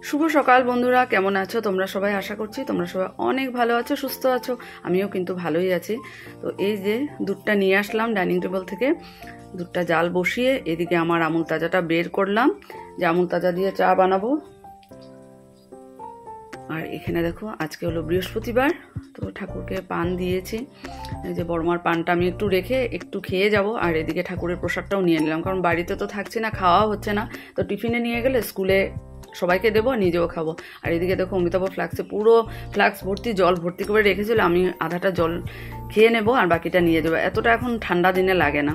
শুভ সকাল বন্ধুরা, কেমন আছো তোমরা সবাই? আশা করছি তোমরা সবাই অনেক ভালো আছো, সুস্থ আছো। আমিও কিন্তু ভালোই আছি। তো এই যে দুধটা নিয়ে আসলাম ডাইনিং টেবিল থেকে, দুধটা জাল বসিয়ে এদিকে আমার আমুল তাজাটা বের করলাম যে আমুল তাজা দিয়ে চা বানাবো। আর এখানে দেখো আজকে হলো বৃহস্পতিবার, তো ঠাকুরকে পান দিয়েছি। এই যে বড়মার পানটা আমি একটু রেখে একটু খেয়ে যাব, আর এদিকে ঠাকুরের প্রসাদটাও নিয়ে নিলাম, কারণ বাড়িতে তো থাকছি না, খাওয়া হচ্ছে না। তো টিফিনে নিয়ে গেলে স্কুলে সবাইকে দেবো, নিজেও খাবো। আর এদিকে দেখো অমিতাভ ফ্লাক্সে পুরো ফ্লাক্স ভর্তি জল ভর্তি করে রেখেছিল, আমি আধাটা জল খেয়ে নেব আর বাকিটা নিয়ে যাবো। এতটা এখন ঠান্ডা দিনে লাগে না।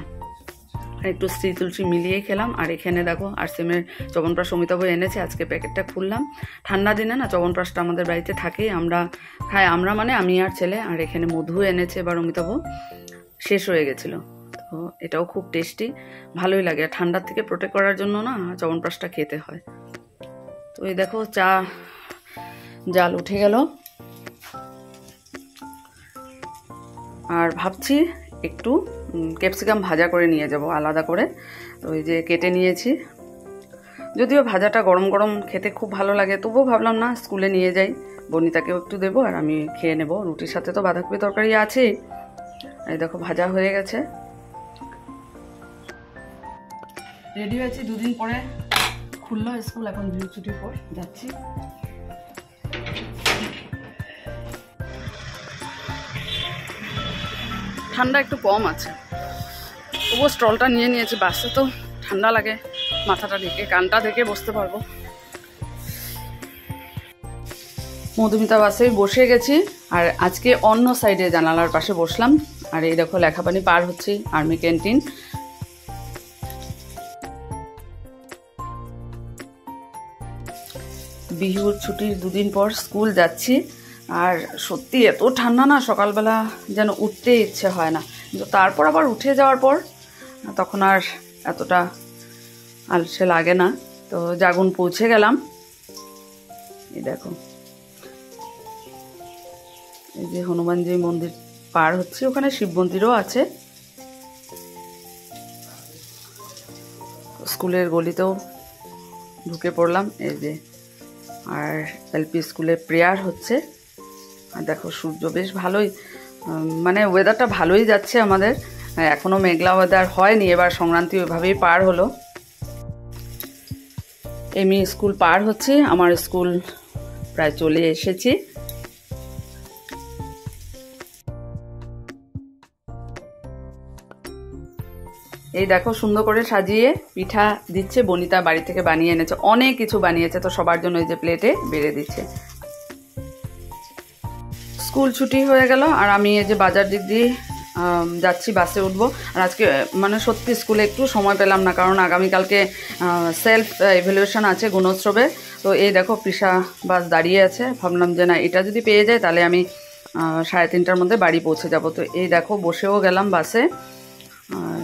একটু শ্রী তুলসী মিলিয়ে খেলাম। আর এখানে দেখো আরসিএমের চবনপ্রাশ অমিতাভ এনেছে, আজকে প্যাকেটটা খুললাম। ঠান্ডা দিনে না চবনপ্রাশটা আমাদের বাড়িতে থাকেই, আমরা খাই, আমরা মানে আমি আর ছেলে। আর এখানে মধু এনেছে, এবার অমিতাভ শেষ হয়ে গেছিলো। তো এটাও খুব টেস্টি, ভালোই লাগে। ঠান্ডার থেকে প্রোটেক্ট করার জন্য না চবনপ্রাশটা খেতে হয়। তো এই দেখো চা জাল উঠে গেল, আর ভাবছি একটু ক্যাপসিকাম ভাজা করে নিয়ে যাব আলাদা করে। তো এই যে কেটে নিয়েছি, যদিও ভাজাটা গরম গরম খেতে খুব ভালো লাগে, তবুও ভাবলাম না স্কুলে নিয়ে যাই, বনিতাকেও একটু দেবো আর আমি খেয়ে নেব। রুটির সাথে তো বাঁধাকপি তরকারি আছেই। এই দেখো ভাজা হয়ে গেছে, রেডি হয়েছি। দুদিন পরে খুললো স্কুল, এখন ছুটির পর যাচ্ছি। ঠান্ডা একটু কম আছে, তবুও স্টলটা নিয়ে নিয়েছি। বাসে তো ঠান্ডা লাগে, মাথাটা ঢেকে কানটা ঢেকে বসতে পারবো। মধুমিতা বাসে বসে গেছি, আর আজকে অন্য সাইডে জানালার পাশে বসলাম। আর এই দেখো লেখাপানি পার হচ্ছি, আর্মি ক্যান্টিন। বিহুর ছুটির দুদিন পর স্কুল যাচ্ছি, আর সত্যি এত ঠান্ডা না, সকালবেলা যেন উঠতে ইচ্ছে হয় না, কিন্তু তারপর আবার উঠে যাওয়ার পর তখন আর এতটা আলসে লাগে না। তো জাগুন পৌঁছে গেলাম। এই দেখো এই যে হনুমানজি মন্দির পার হচ্ছে, ওখানে শিব মন্দিরও আছে। স্কুলের গলিতেও ঢুকে পড়লাম। এই যে আর এলপি স্কুলে প্রেয়ার হচ্ছে। আর দেখো সূর্য বেশ ভালোই, মানে ওয়েদারটা ভালোই যাচ্ছে আমাদের। এখনও মেঘলা ওয়েদার হয়নি, এবার সংক্রান্তি ওইভাবেই পার হলো। এমনি স্কুল পার হচ্ছে, আমার স্কুল প্রায় চলে এসেছি। এই দেখো সুন্দর করে সাজিয়ে পিঠা দিচ্ছে, বনিতা বাড়ি থেকে বানিয়ে এনেছে, অনেক কিছু বানিয়েছে। তো সবার জন্য এই যে প্লেটে বেড়ে দিচ্ছে। স্কুল ছুটি হয়ে গেল, আর আমি এই যে বাজার দিক দিয়ে যাচ্ছি, বাসে উঠবো। আর আজকে মানে সত্যি স্কুলে একটু সময় পেলাম না, কারণ আগামীকালকে সেলফ ইভ্যালুয়েশন আছে গুণোৎসবে। তো এই দেখো পৃষা বাস দাঁড়িয়ে আছে, ভাবলাম যে না এটা যদি পেয়ে যায় তাহলে আমি 3:30টার মধ্যে বাড়ি পৌঁছে যাব। তো এই দেখো বসেও গেলাম বাসে, আর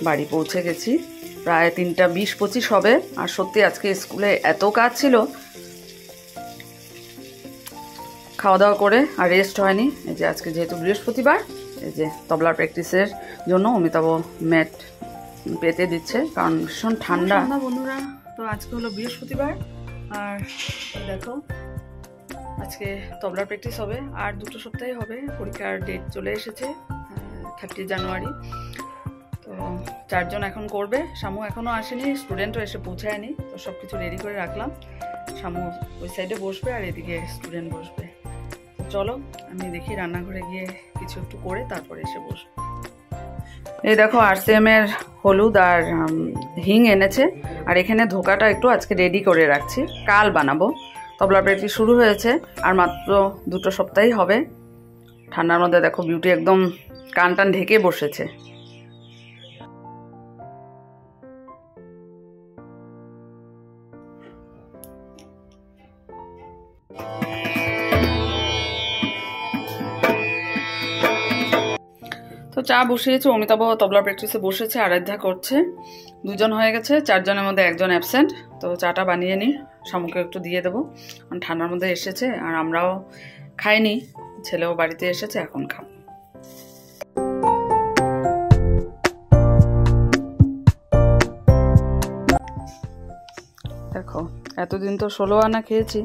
বাড়ি পৌঁছে গেছি। প্রায় 3:20-25 হবে। আর সত্যি আজকে স্কুলে এত কাজ ছিল, খাওয়া দাওয়া করে আর রেস্ট হয়নি। এই যে আজকে যেহেতু বৃহস্পতিবার, এই যে তবলার প্র্যাকটিসের জন্য অমিতাভ ম্যাট পেতে দিচ্ছে, কারণ ভীষণ ঠান্ডা। বন্ধুরা, তো আজকে হলো বৃহস্পতিবার, আর দেখো আজকে তবলার প্র্যাকটিস হবে, আর 2 সপ্তাহে হবে। পরীক্ষার ডেট চলে এসেছে, 30 জানুয়ারি। তো 4 জন এখন করবে, শামু এখনও আসেনি, স্টুডেন্টও এসে পৌঁছায়নি। তো সব কিছু রেডি করে রাখলাম। শামু ওই সাইডে বসবে আর এদিকে স্টুডেন্ট বসবে। চলো আমি দেখি রান্নাঘরে গিয়ে কিছু একটু করে তারপরে এসে বসবো। এই দেখো আরসিএমের হলুদ আর হিং এনেছে, আর এখানে ধোকাটা একটু আজকে রেডি করে রাখছি, কাল বানাবো। তবলা প্র্যাকটিস শুরু হয়েছে, আর মাত্র 2 সপ্তাহই হবে। ঠান্ডার মধ্যে দেখো বিউটি একদম কান টান ঢেকে বসেছে। তো চা বসিয়েছে, অমিতাভ তবলা প্র্যাকটিসে বসেছে, আরাধ্যা করছে। 2 জন হয়ে গেছে, 4 জনের মধ্যে 1 জন অ্যাবসেন্ট। তো চাটা বানিয়ে নিই, শামুকে একটু দিয়ে দেবো, কারণ ঠান্ডার মধ্যে এসেছে। আর আমরাও খাইনি, ছেলেও বাড়িতে এসেছে, এখন খাবো। দেখো এতদিন তো 16 আনা খেয়েছি,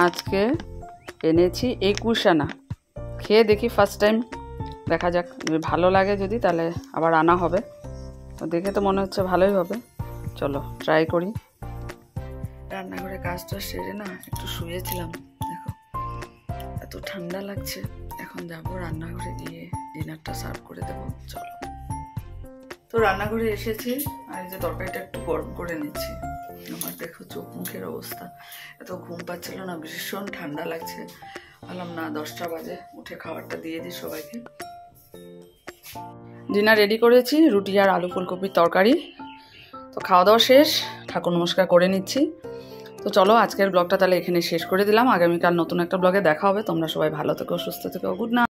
আজকে এনেছি 21 আনা। খেয়ে দেখি ফার্স্ট টাইম, দেখা যাক ভালো লাগে যদি তাহলে আবার আনা হবে। তো দেখে তো মনে হচ্ছে ভালোই হবে, চলো ট্রাই করি। রান্নাঘরে কাজটা সেরে না একটু শুয়েছিলাম, দেখো এত ঠান্ডা লাগছে। এখন যাবো রান্নাঘরে গিয়ে ডিনারটা সার্ভ করে দেবো, চলো। তো রান্নাঘরে এসেছি আর এই যে তরকারিটা একটু গরম করে নিচ্ছি। আমার দেখো চোখ মুখের অবস্থা, এত ঘুম পাচ্ছিল না, ভীষণ ঠান্ডা লাগছে। বললাম না 10টা বাজে, উঠে খাবারটা দিয়ে দিই সবাইকে। ডিনার রেডি করেছি, রুটি আর আলু ফুলকপির তরকারি। তো খাওয়া দাওয়া শেষ, ঠাকুর নমস্কার করে নিচ্ছি। তো চলো আজকের ব্লগটা তাহলে এখানে শেষ করে দিলাম। আগামীকাল নতুন একটা ব্লগে দেখা হবে। তোমরা সবাই ভালো থেকো, সুস্থ থেকো, গুড নাইট।